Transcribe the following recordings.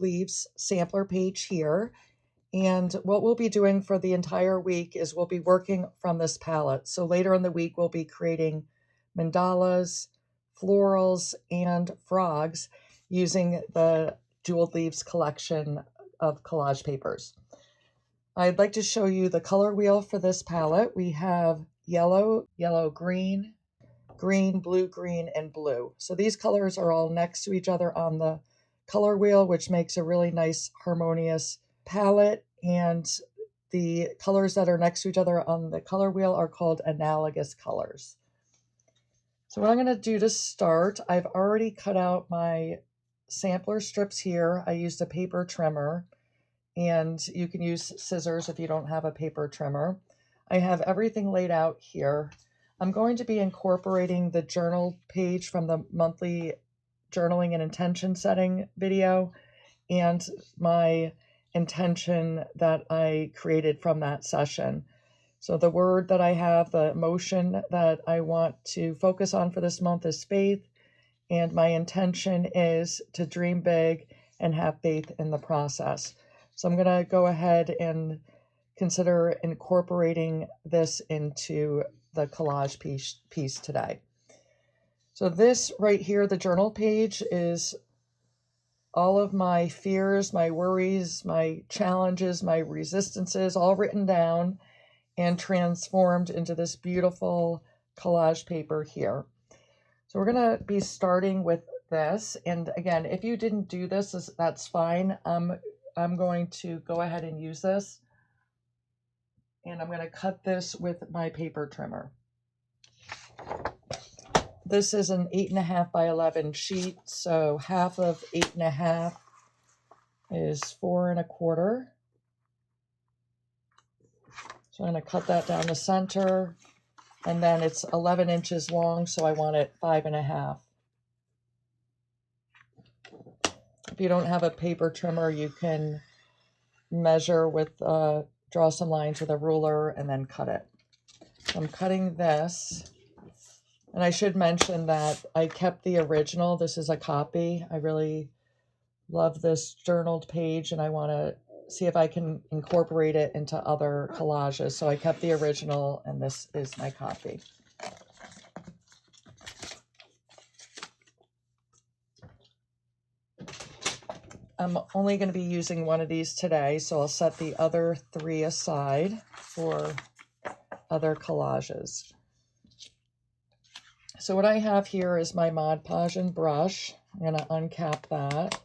Leaves sampler page here. And what we'll be doing for the entire week is we'll be working from this palette. So later in the week, we'll be creating mandalas, florals, and frogs using the Jeweled Leaves collection of collage papers. I'd like to show you the color wheel for this palette. We have yellow, yellow, green, green, blue, green, and blue. So these colors are all next to each other on the color wheel, which makes a really nice harmonious palette. And the colors that are next to each other on the color wheel are called analogous colors. So what I'm going to do to start, I've already cut out my sampler strips here. I used a paper trimmer, and you can use scissors if you don't have a paper trimmer. I have everything laid out here. I'm going to be incorporating the journal page from the monthly journaling and intention setting video and my intention that I created from that session. So the word that I have, the emotion that I want to focus on for this month is faith, and my intention is to dream big and have faith in the process. So I'm going to go ahead and consider incorporating this into the collage piece today. So this right here, the journal page, is all of my fears, my worries, my challenges, my resistances, all written down and transformed into this beautiful collage paper here. So we're going to be starting with this. And again, if you didn't do this, that's fine. I'm going to go ahead and use this. And I'm going to cut this with my paper trimmer. This is an 8.5 by 11 sheet, so half of 8.5 is 4 1/4. So I'm going to cut that down the center, and then it's 11 inches long, so I want it 5.5. If you don't have a paper trimmer, you can measure with, draw some lines with a ruler and then cut it. I'm cutting this. And I should mention that I kept the original. This is a copy. I really love this journaled page, and I want to see if I can incorporate it into other collages. So I kept the original, and this is my copy. I'm only going to be using one of these today, so I'll set the other 3 aside for other collages. So what I have here is my Mod Podge and brush. I'm going to uncap that.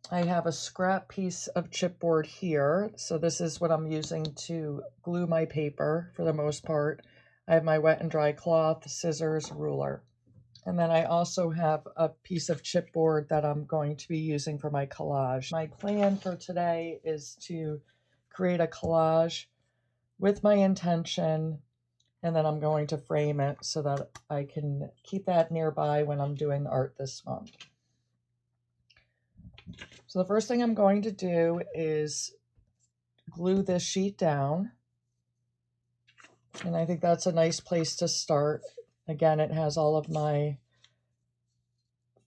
I have a scrap piece of chipboard here. So this is what I'm using to glue my paper for the most part. I have my wet and dry cloth, scissors, ruler. And then I also have a piece of chipboard that I'm going to be using for my collage. My plan for today is to create a collage with my intention, and then I'm going to frame it so that I can keep that nearby when I'm doing art this month. So the first thing I'm going to do is glue this sheet down. And I think that's a nice place to start. Again, it has all of my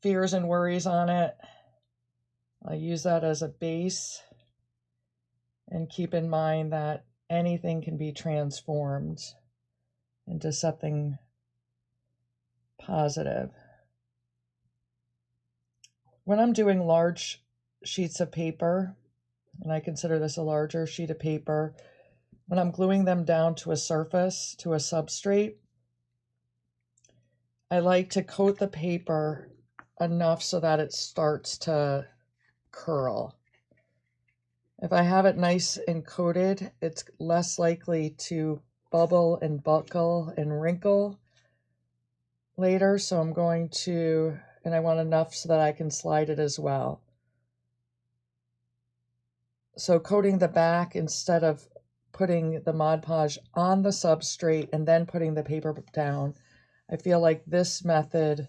fears and worries on it. I use that as a base, and keep in mind that anything can be transformed into something positive. When I'm doing large sheets of paper, and I consider this a larger sheet of paper, when I'm gluing them down to a surface, to a substrate, I like to coat the paper enough so that it starts to curl. If I have it nice and coated, it's less likely to bubble and buckle and wrinkle later. So I'm going to, and I want enough so that I can slide it as well. So coating the back instead of putting the Mod Podge on the substrate and then putting the paper down, I feel like this method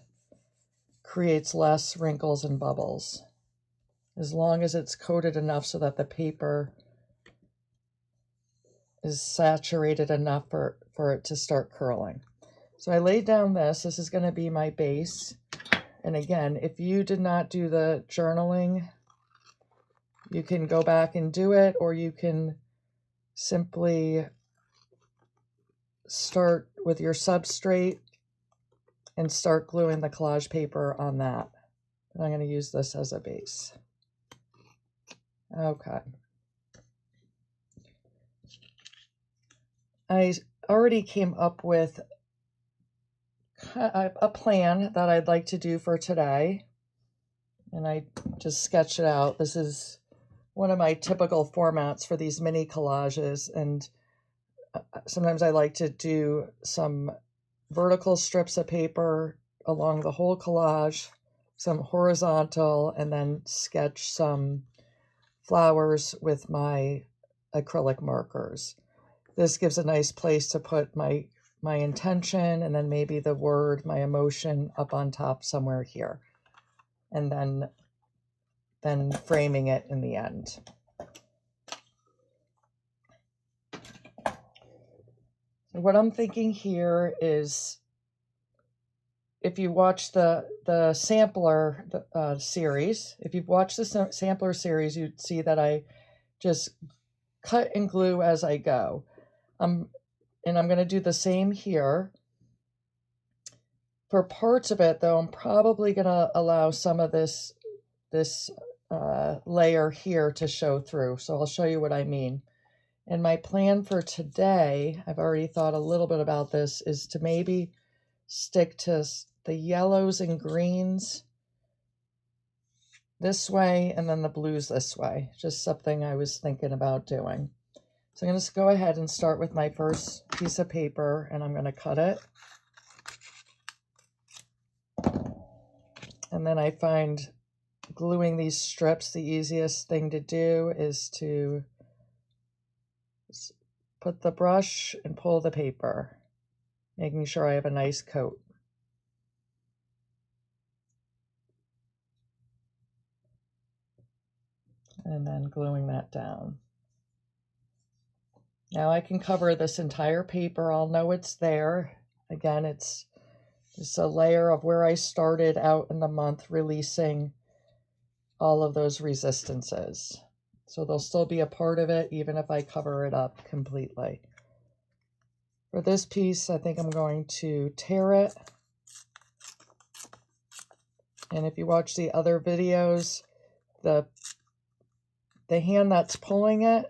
creates less wrinkles and bubbles, as long as it's coated enough so that the paper is saturated enough for it to start curling. So I laid down this is going to be my base, And again, if you did not do the journaling, you can go back and do it, or you can simply start with your substrate and start gluing the collage paper on that. And I'm going to use this as a base. Okay. I already came up with a plan that I'd like to do for today, and I just sketched it out. This is one of my typical formats for these mini collages, and sometimes I like to do some vertical strips of paper along the whole collage, some horizontal, and then sketch some flowers with my acrylic markers. This gives a nice place to put my intention, and then maybe the word, my emotion, up on top somewhere here, and then framing it in the end. So what I'm thinking here is, if you watch the sampler series, if you've watched the sampler series, you'd see that I just cut and glue as I go. And I'm going to do the same here. For parts of it, though, I'm probably going to allow some of this layer here to show through. So I'll show you what I mean. And my plan for today, I've already thought a little bit about this, is to maybe stick to the yellows and greens this way, and then the blues this way. Just something I was thinking about doing. So I'm going to go ahead and start with my first piece of paper, and I'm going to cut it. And then I find gluing these strips, the easiest thing to do is to put the brush and pull the paper, making sure I have a nice coat. And then gluing that down. Now I can cover this entire paper. I'll know it's there. Again, it's just a layer of where I started out in the month, releasing all of those resistances. So they'll still be a part of it, even if I cover it up completely. For this piece, I think I'm going to tear it. And if you watch the other videos, the hand that's pulling it,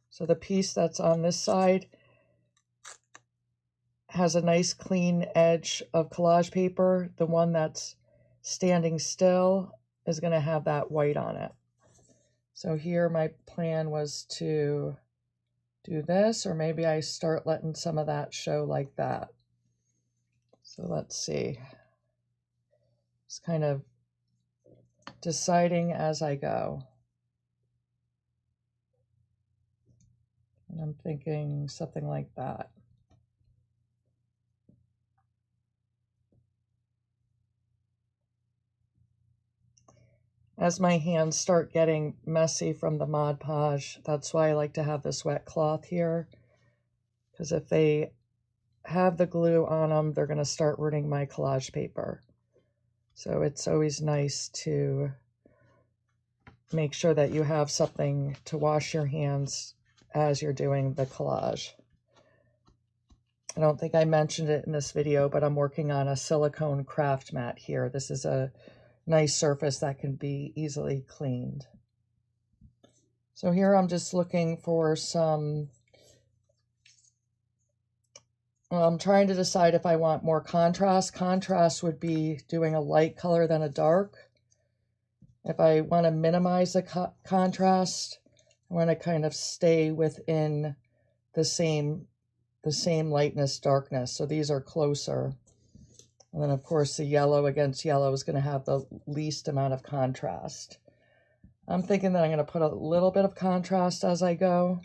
so the piece that's on this side, has a nice clean edge of collage paper. The one that's standing still is going to have that white on it. So here my plan was to do this, or maybe I start letting some of that show like that. So let's see. Just kind of deciding as I go. And I'm thinking something like that. As my hands start getting messy from the Mod Podge, that's why I like to have this wet cloth here, because if they have the glue on them, they're going to start ruining my collage paper. So it's always nice to make sure that you have something to wash your hands as you're doing the collage. I don't think I mentioned it in this video, but I'm working on a silicone craft mat here. This is a nice surface that can be easily cleaned. So here I'm just looking for some, well, I'm trying to decide if I want more contrast. Contrast would be doing a light color than a dark. If I want to minimize the contrast, I want to kind of stay within the same lightness, darkness. So these are closer. And then, of course, the yellow against yellow is going to have the least amount of contrast. I'm thinking that I'm going to put a little bit of contrast as I go.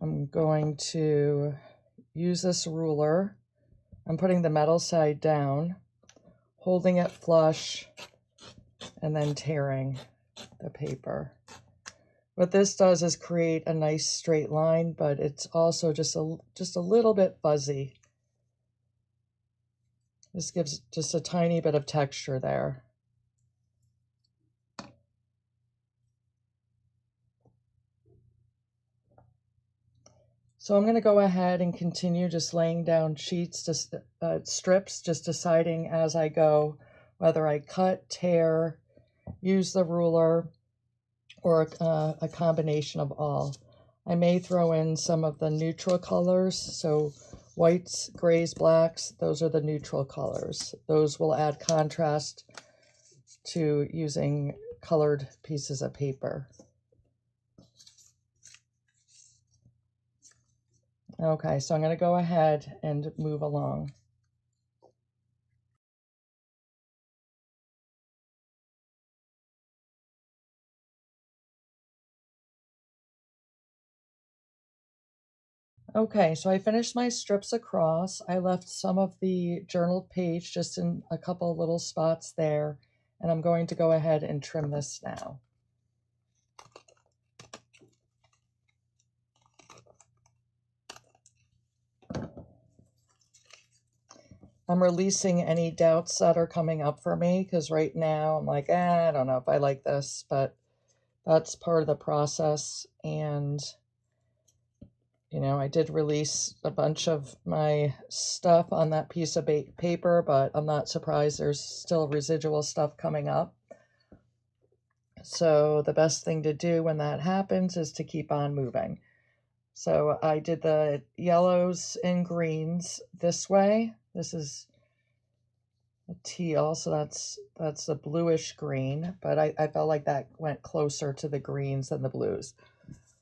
I'm going to use this ruler. I'm putting the metal side down, holding it flush, and then tearing the paper. What this does is create a nice straight line, but it's also just a little bit fuzzy. This gives just a tiny bit of texture there. So I'm going to go ahead and continue just laying down sheets, just strips, just deciding as I go whether I cut, tear, use the ruler, or a combination of all. I may throw in some of the neutral colors, so whites, grays, blacks, those are the neutral colors. Those will add contrast to using colored pieces of paper. Okay, so I'm going to go ahead and move along. Okay, so I finished my strips across. I left some of the journaled page just in a couple little spots there, and I'm going to go ahead and trim this now. I'm releasing any doubts that are coming up for me, because right now I'm like, I don't know if I like this, but that's part of the process. And, you know, I did release a bunch of my stuff on that piece of paper, but I'm not surprised there's still residual stuff coming up. So the best thing to do when that happens is to keep on moving. So I did the yellows and greens this way. This is a teal, so that's a bluish green, but I felt like that went closer to the greens than the blues.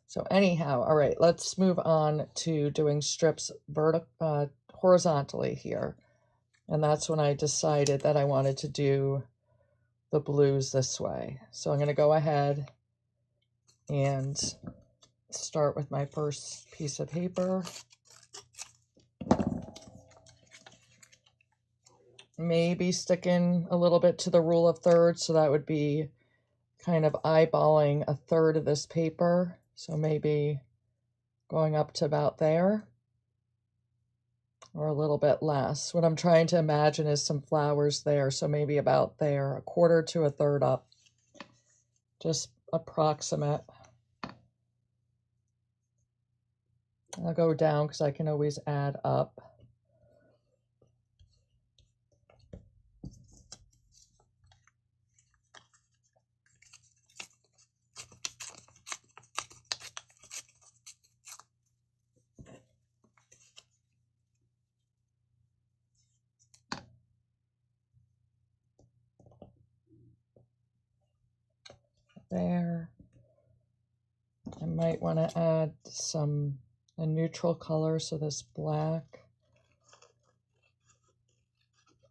So anyhow, all right, let's move on to doing strips horizontally here. And that's when I decided that I wanted to do the blues this way. So I'm going to go ahead and start with my first piece of paper. Maybe sticking a little bit to the rule of thirds, so that would be kind of eyeballing a third of this paper. So maybe going up to about there, or a little bit less. What I'm trying to imagine is some flowers there, so maybe about there, a quarter to a third up. Just approximate. I'll go down because I can always add up. There. I might want to add a neutral color, so this black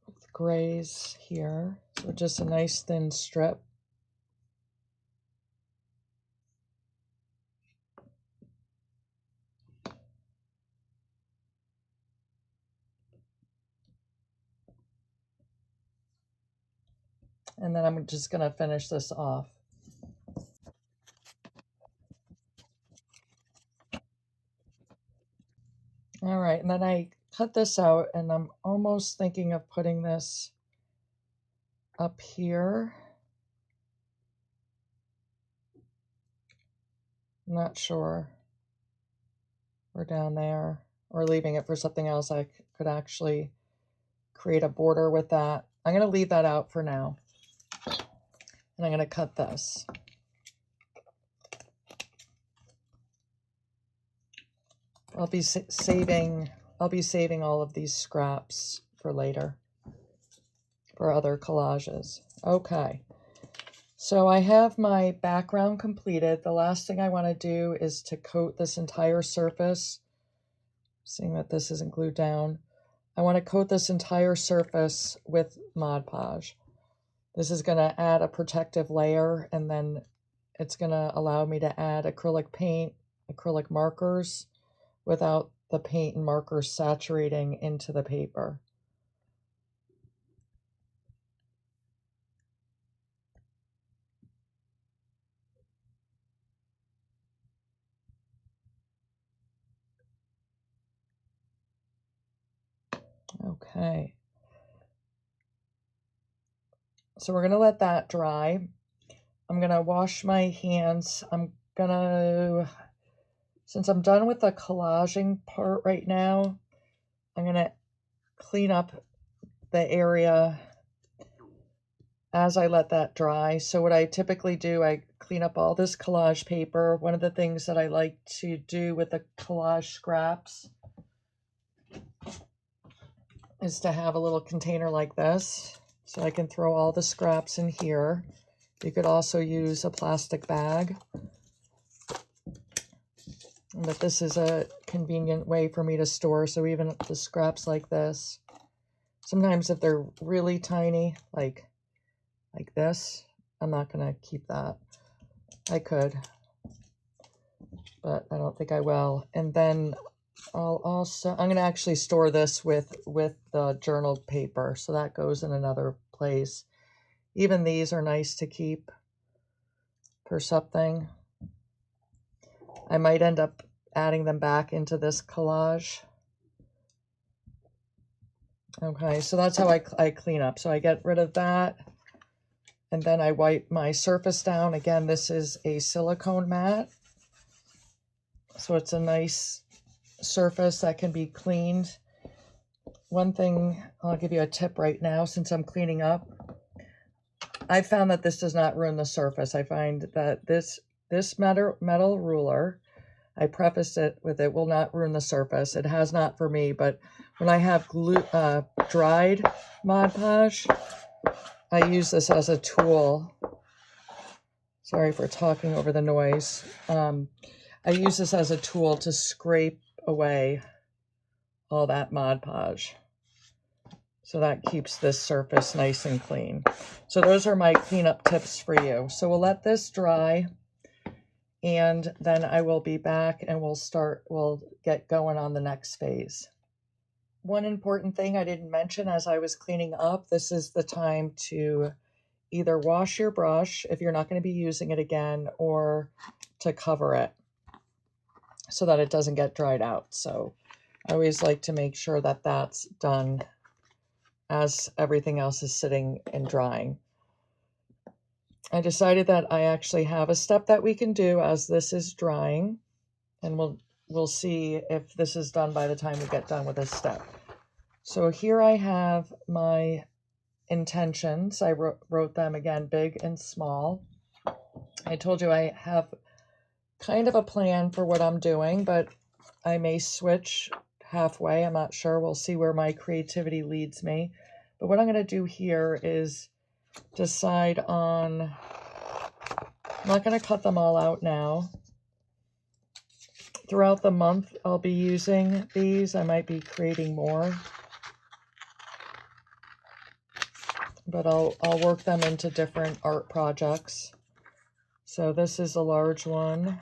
with grays here. So just a nice thin strip. And then I'm just going to finish this off. All right, and then I cut this out, and I'm almost thinking of putting this up here. I'm not sure. Or down there, or leaving it for something else. I could actually create a border with that. I'm going to leave that out for now. And I'm going to cut this. I'll be saving all of these scraps for later, for other collages. Okay, so I have my background completed. The last thing I want to do is to coat this entire surface. Seeing that this isn't glued down, I want to coat this entire surface with Mod Podge. This is going to add a protective layer, and then it's going to allow me to add acrylic paint, acrylic markers, without the paint and markers saturating into the paper. Okay, So we're going to let that dry. I'm going to wash my hands. Since I'm done with the collaging part right now, I'm going to clean up the area as I let that dry. So what I typically do, I clean up all this collage paper. One of the things that I like to do with the collage scraps is to have a little container like this, so I can throw all the scraps in here. You could also use a plastic bag, but this is a convenient way for me to store. So even the scraps like this, sometimes if they're really tiny, like this, I'm not gonna keep that. I could, but I don't think I will. And then I'm gonna actually store this with the journal paper, so that goes in another place. Even these are nice to keep for something. I might end up adding them back into this collage. Okay, so that's how I clean up. So I get rid of that, and then I wipe my surface down. Again, this is a silicone mat, so it's a nice surface that can be cleaned. One thing, I'll give you a tip right now since I'm cleaning up. I found that this does not ruin the surface. I find that this metal ruler, I prefaced it with, it will not ruin the surface. It has not for me, but when I have dried Mod Podge, I use this as a tool. Sorry for talking over the noise. I use this as a tool to scrape away all that Mod Podge. So that keeps this surface nice and clean. So those are my cleanup tips for you. So we'll let this dry, and then I will be back and we'll get going on the next phase. One important thing I didn't mention as I was cleaning up, this is the time to either wash your brush if you're not going to be using it again, or to cover it so that it doesn't get dried out. So I always like to make sure that that's done as everything else is sitting and drying. I decided that I actually have a step that we can do as this is drying, and we'll see if this is done by the time we get done with this step. So here I have my intentions. I wrote them again, big and small. I told you I have kind of a plan for what I'm doing, but I may switch halfway. I'm not sure. We'll see where my creativity leads me. But what I'm going to do here is decide on, I'm not going to cut them all out now. Throughout the month, I'll be using these. I might be creating more, but I'll work them into different art projects. So this is a large one.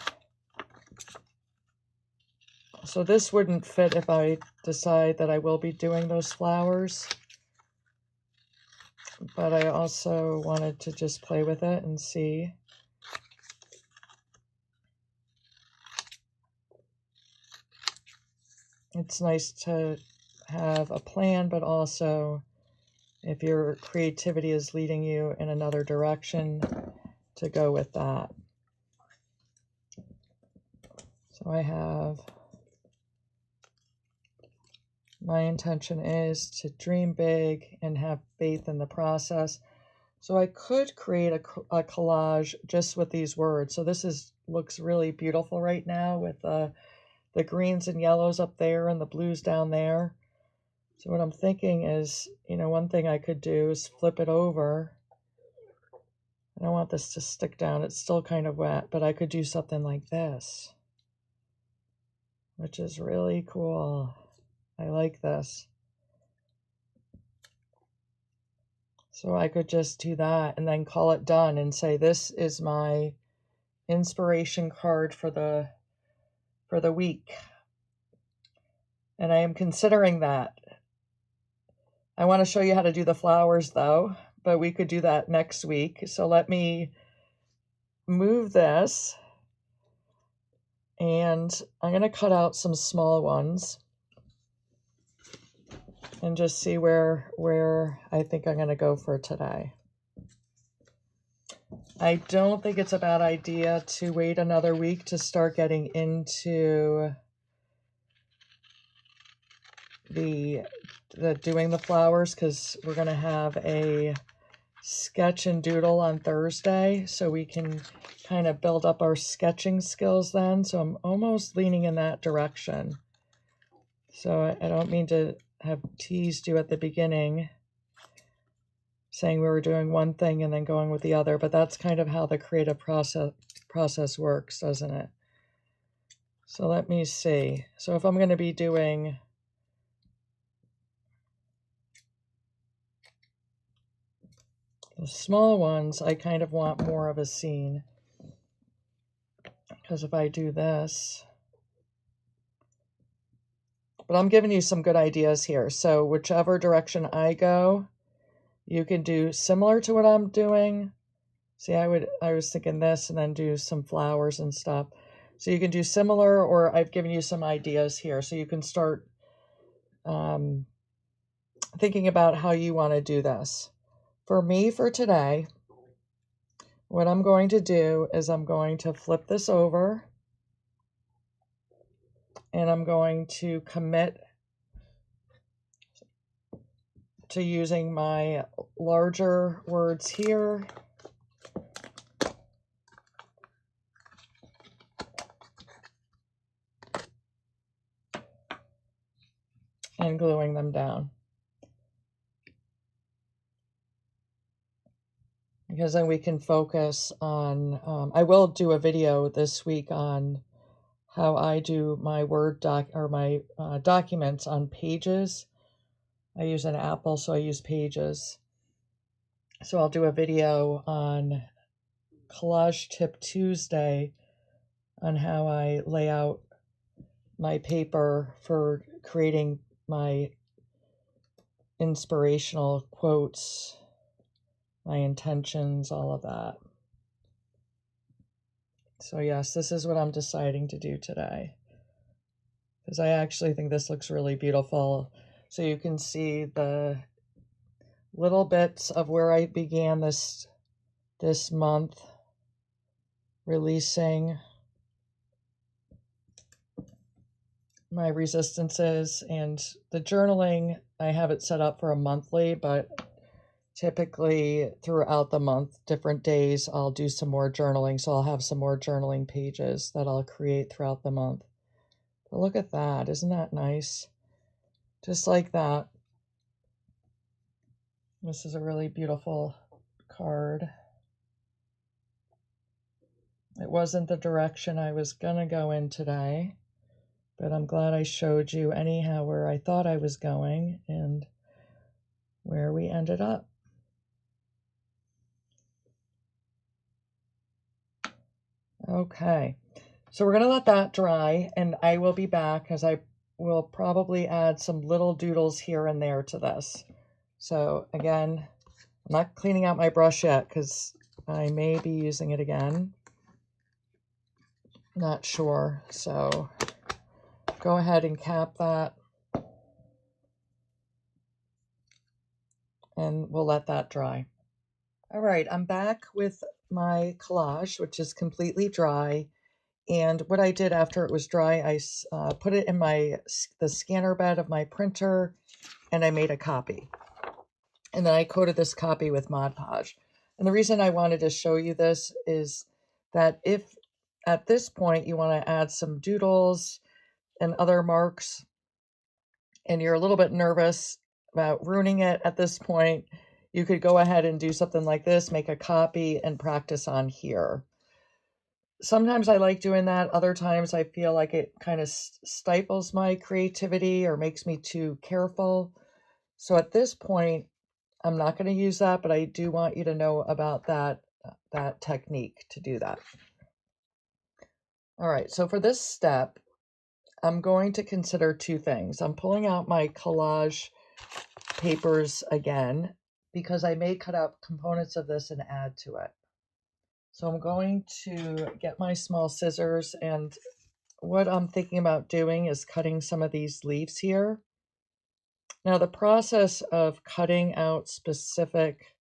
So this wouldn't fit if I decide that I will be doing those flowers, but I also wanted to just play with it and see. It's nice to have a plan, but also if your creativity is leading you in another direction, to go with that. So I have, my intention is to dream big and have faith in the process. So I could create a collage just with these words. So this looks really beautiful right now with the greens and yellows up there and the blues down there. So what I'm thinking is, one thing I could do is flip it over. I don't want this to stick down. It's still kind of wet, but I could do something like this, which is really cool. I like this. So I could just do that and then call it done and say, this is my inspiration card for the week. And I am considering that. I want to show you how to do the flowers though, but we could do that next week. So let me move this, and I'm going to cut out some small ones and just see where I think I'm going to go for today. I don't think it's a bad idea to wait another week to start getting into the doing the flowers, because we're going to have a sketch and doodle on Thursday, so we can kind of build up our sketching skills then. So I'm almost leaning in that direction. So I don't mean to have teased you at the beginning saying we were doing one thing and then going with the other, but that's kind of how the creative process works, doesn't it? So let me see. So if I'm going to be doing the small ones, I kind of want more of a scene, because if I do this, but I'm giving you some good ideas here. So whichever direction I go, you can do similar to what I'm doing. See, I was thinking this and then do some flowers and stuff. So you can do similar, or I've given you some ideas here. So you can start thinking about how you want to do this. For me, for today, what I'm going to do is I'm going to flip this over and I'm going to commit to using my larger words here and gluing them down. Because then we can focus on, I will do a video this week on how I do my Word doc or my documents on Pages. I use an Apple, so I use Pages. So I'll do a video on Collage Tip Tuesday on how I lay out my paper for creating my inspirational quotes, my intentions, all of that. So yes, this is what I'm deciding to do today, because I actually think this looks really beautiful. So you can see the little bits of where I began this month, releasing my resistances, and the journaling, I have it set up for a monthly, but typically throughout the month, different days, I'll do some more journaling. So I'll have some more journaling pages that I'll create throughout the month. But look at that. Isn't that nice? Just like that. This is a really beautiful card. It wasn't the direction I was going to go in today, but I'm glad I showed you anyhow where I thought I was going and where we ended up. Okay, so we're going to let that dry, and I will be back, as I will probably add some little doodles here and there to this. So again, I'm not cleaning out my brush yet because I may be using it again. Not sure. So go ahead and cap that, and we'll let that dry. All right, I'm back with my collage, which is completely dry. And what I did after it was dry, I put it in the scanner bed of my printer, and I made a copy. And then I coated this copy with Mod Podge. And the reason I wanted to show you this is that if at this point you want to add some doodles and other marks, and you're a little bit nervous about ruining it at this point, you could go ahead and do something like this, make a copy and practice on here. Sometimes I like doing that. Other times I feel like it kind of stifles my creativity or makes me too careful. So at this point, I'm not going to use that, but I do want you to know about that technique to do that. All right, so for this step, I'm going to consider two things. I'm pulling out my collage papers again, because I may cut out components of this and add to it. So I'm going to get my small scissors, and what I'm thinking about doing is cutting some of these leaves here. Now, the process of cutting out specific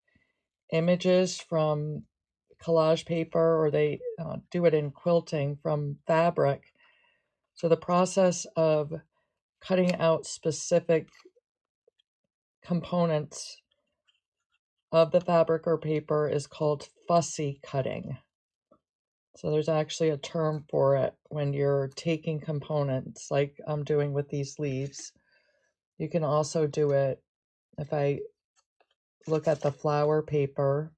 images from collage paper, or they do it in quilting from fabric. So the process of cutting out specific components of the fabric or paper is called fussy cutting. So there's actually a term for it when you're taking components like I'm doing with these leaves. You can also do it if I look at the flower paper.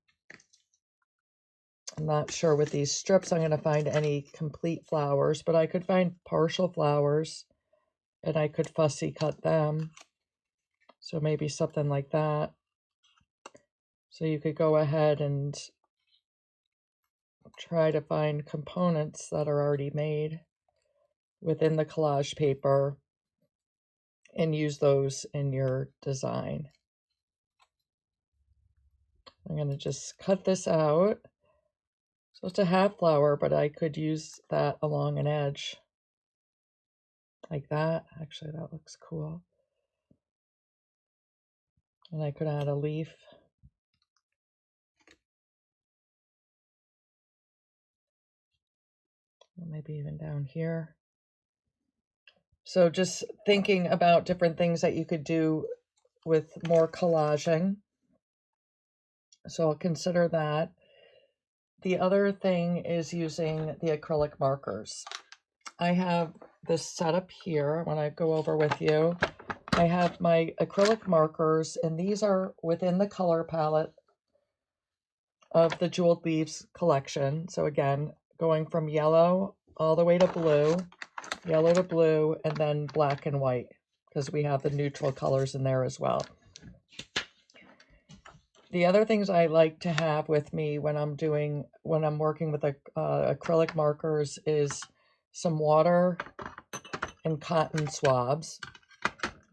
I'm not sure with these strips I'm going to find any complete flowers, but I could find partial flowers and I could fussy cut them. So maybe something like that. So you could go ahead and try to find components that are already made within the collage paper and use those in your design. I'm going to just cut this out. So it's a half flower, but I could use that along an edge like that. Actually, that looks cool. And I could add a leaf. Maybe even down here. So just thinking about different things that you could do with more collaging. So I'll consider that. The other thing is using the acrylic markers. I have this set up here when I go over with you. I have my acrylic markers, and these are within the color palette of the Jeweled Leaves collection. So again, going from yellow all the way to blue, yellow to blue, and then black and white, because we have the neutral colors in there as well. The other things I like to have with me when I'm working with acrylic markers is some water and cotton swabs.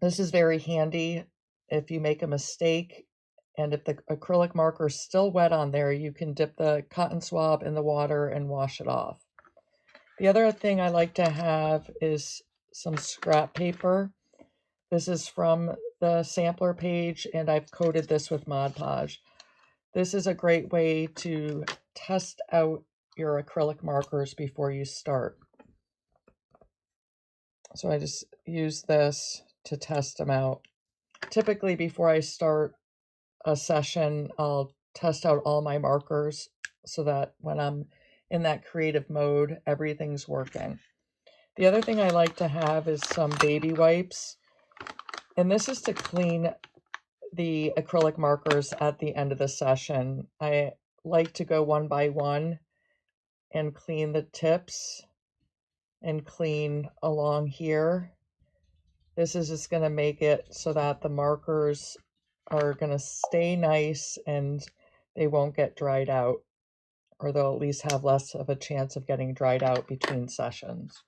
This is very handy if you make a mistake, and if the acrylic marker is still wet on there, you can dip the cotton swab in the water and wash it off. The other thing I like to have is some scrap paper. This is from the sampler page, and I've coated this with Mod Podge. This is a great way to test out your acrylic markers before you start. So I just use this to test them out. Typically, before I start a session, I'll test out all my markers so that when I'm in that creative mode, everything's working. The other thing I like to have is some baby wipes. And this is to clean the acrylic markers at the end of the session. I like to go one by one and clean the tips and clean along here. This is just going to make it so that the markers are going to stay nice and they won't get dried out, or they'll at least have less of a chance of getting dried out between sessions.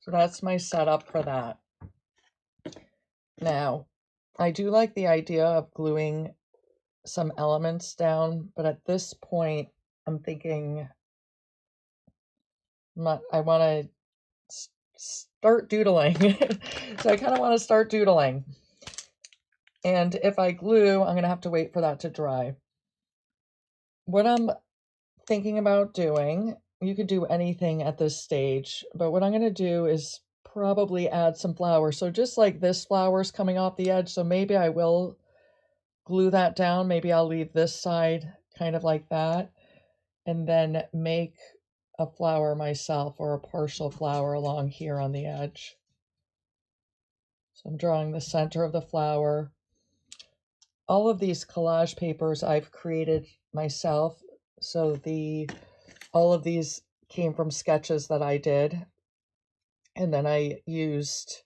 So that's my setup for that. Now, I do like the idea of gluing some elements down, but at this point, I'm thinking I want to start doodling. So I kind of want to start doodling. And if I glue, I'm going to have to wait for that to dry. What I'm thinking about doing, you could do anything at this stage, but what I'm going to do is probably add some flowers. So just like this flower's coming off the edge, so maybe I will glue that down. Maybe I'll leave this side kind of like that, and then make a flower myself, or a partial flower along here on the edge. So I'm drawing the center of the flower. All of these collage papers I've created myself. So all of these came from sketches that I did. And then I used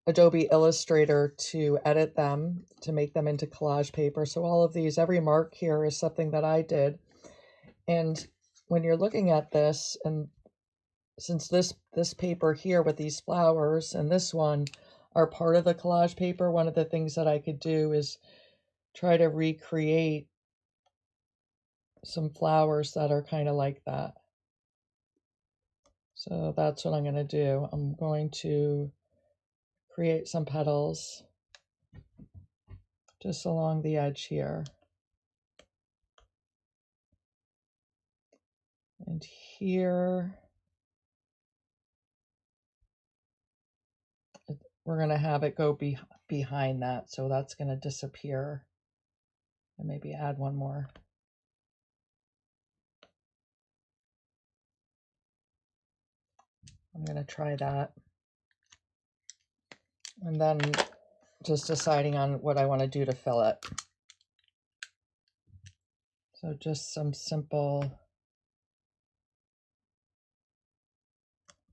Adobe Illustrator to edit them, to make them into collage paper. So all of these, every mark here is something that I did. And when you're looking at this, and since this paper here with these flowers and this one are part of the collage paper, one of the things that I could do is try to recreate some flowers that are kind of like that. So that's what I'm going to do. I'm going to create some petals just along the edge here. And here, we're going to have it go behind that. So that's going to disappear. And maybe add one more. I'm going to try that. And then just deciding on what I want to do to fill it. So just some simple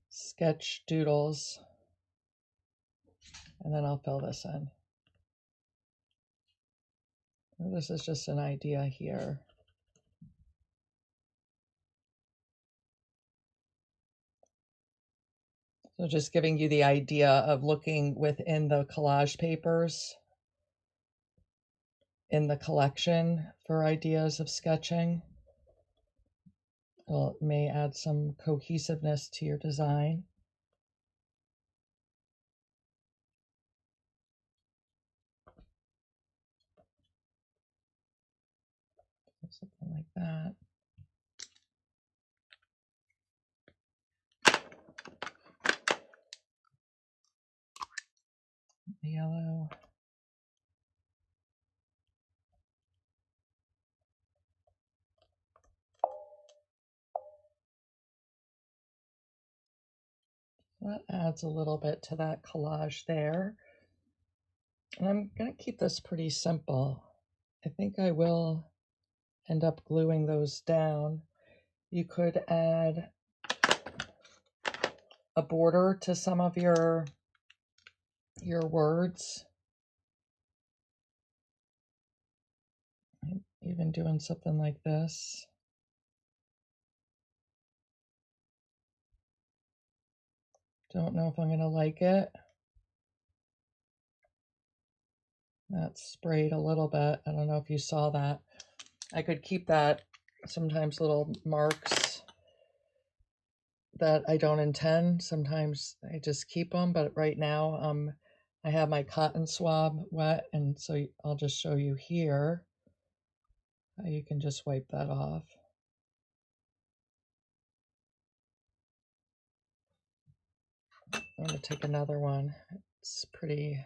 sketch doodles. And then I'll fill this in. This is just an idea here. So just giving you the idea of looking within the collage papers in the collection for ideas of sketching. Well, it may add some cohesiveness to your design. Something like that. The yellow. That adds a little bit to that collage there. And I'm going to keep this pretty simple. I think I will end up gluing those down. You could add a border to some of your words. Even doing something like this. Don't know if I'm going to like it. That sprayed a little bit. I don't know if you saw that. I could keep that, sometimes little marks that I don't intend. Sometimes I just keep them, but right now I have my cotton swab wet, and so I'll just show you here how you can just wipe that off. I'm going to take another one. It's pretty...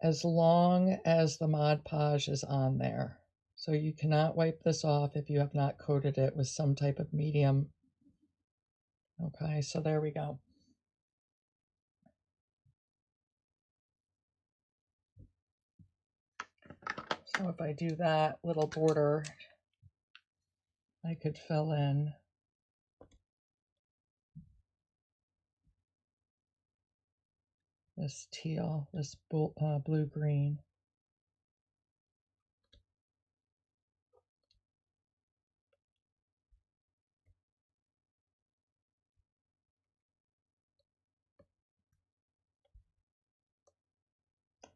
as long as the Mod Podge is on there. So you cannot wipe this off if you have not coated it with some type of medium. Okay, so there we go. So if I do that little border, I could fill in this teal, this blue-green.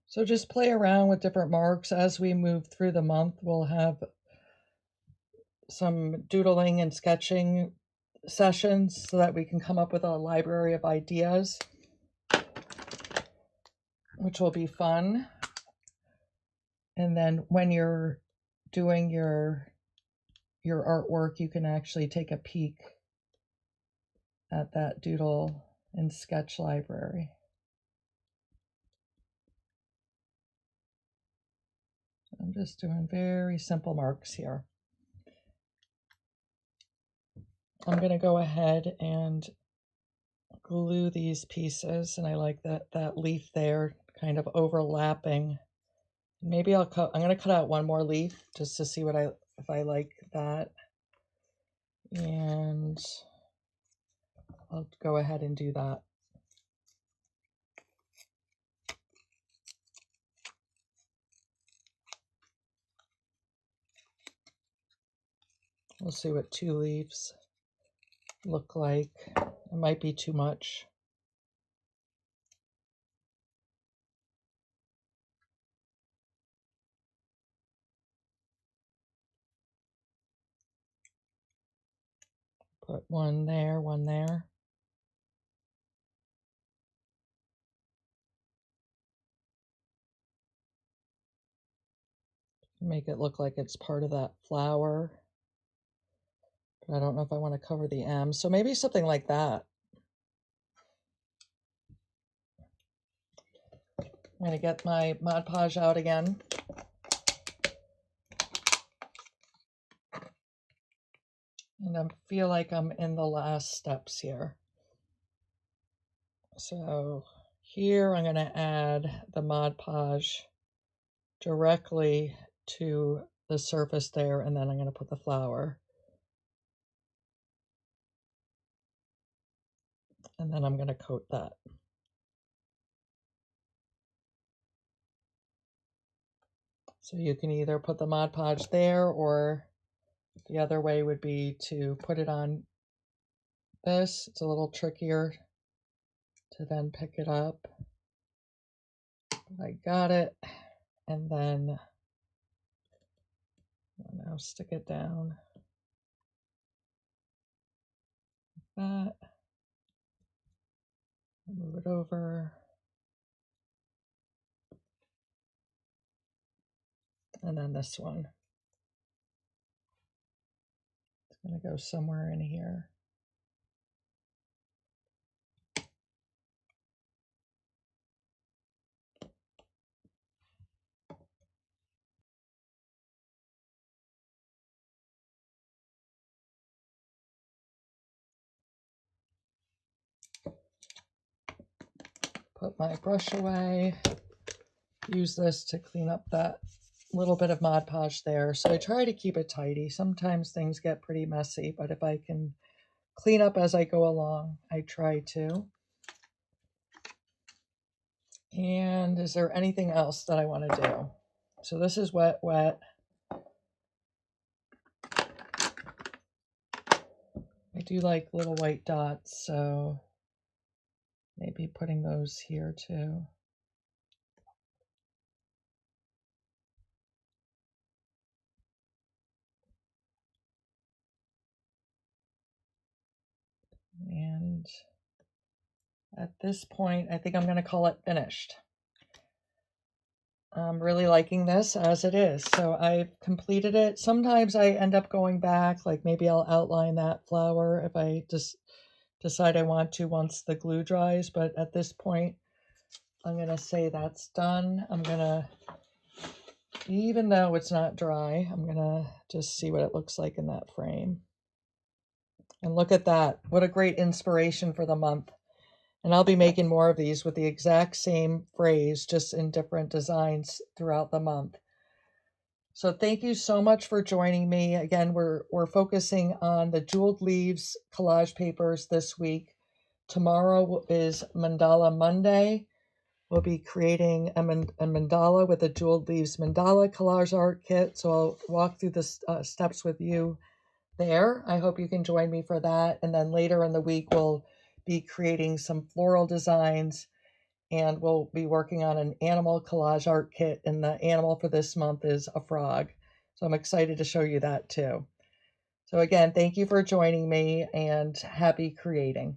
So just play around with different marks. As we move through the month, we'll have some doodling and sketching sessions so that we can come up with a library of ideas, which will be fun. And then when you're doing your artwork, you can actually take a peek at that doodle and sketch library. I'm just doing very simple marks here. I'm going to go ahead and glue these pieces, and I like that leaf there kind of overlapping. Maybe I'm going to cut out one more leaf just to see if I like that. And I'll go ahead and do that. We'll see what 2 leaves look like. It might be too much. Put one there, one there. Make it look like it's part of that flower. But I don't know if I want to cover the M, so maybe something like that. I'm going to get my Mod Podge out again. And I feel like I'm in the last steps here. So here I'm going to add the Mod Podge directly to the surface there, and then I'm going to put the flower. And then I'm going to coat that. So you can either put the Mod Podge there, or the other way would be to put it on this. It's a little trickier to then pick it up. But I got it. And then I'll now stick it down like that. Move it over. And then this one. It's going to go somewhere in here. Put my brush away. Use this to clean up that little bit of Mod Podge there. So I try to keep it tidy. Sometimes things get pretty messy, but if I can clean up as I go along, I try to. And is there anything else that I want to do? So this is wet, wet. I do like little white dots, so maybe putting those here too. And at this point, I think I'm going to call it finished. I'm really liking this as it is. So I've completed it. Sometimes I end up going back, like maybe I'll outline that flower if I just decide I want to once the glue dries. But at this point, I'm going to say that's done. I'm going to, even though it's not dry, I'm going to just see what it looks like in that frame. And look at that. What a great inspiration for the month. And I'll be making more of these with the exact same phrase, just in different designs throughout the month. So thank you so much for joining me. Again, we're focusing on the jeweled leaves collage papers this week. Tomorrow is Mandala Monday. We'll be creating a mandala with a jeweled leaves mandala collage art kit. So I'll walk through the steps with you there. I hope you can join me for that. And then later in the week, we'll be creating some floral designs, and we'll be working on an animal collage art kit, and the animal for this month is a frog. So I'm excited to show you that too. So again, thank you for joining me, and happy creating.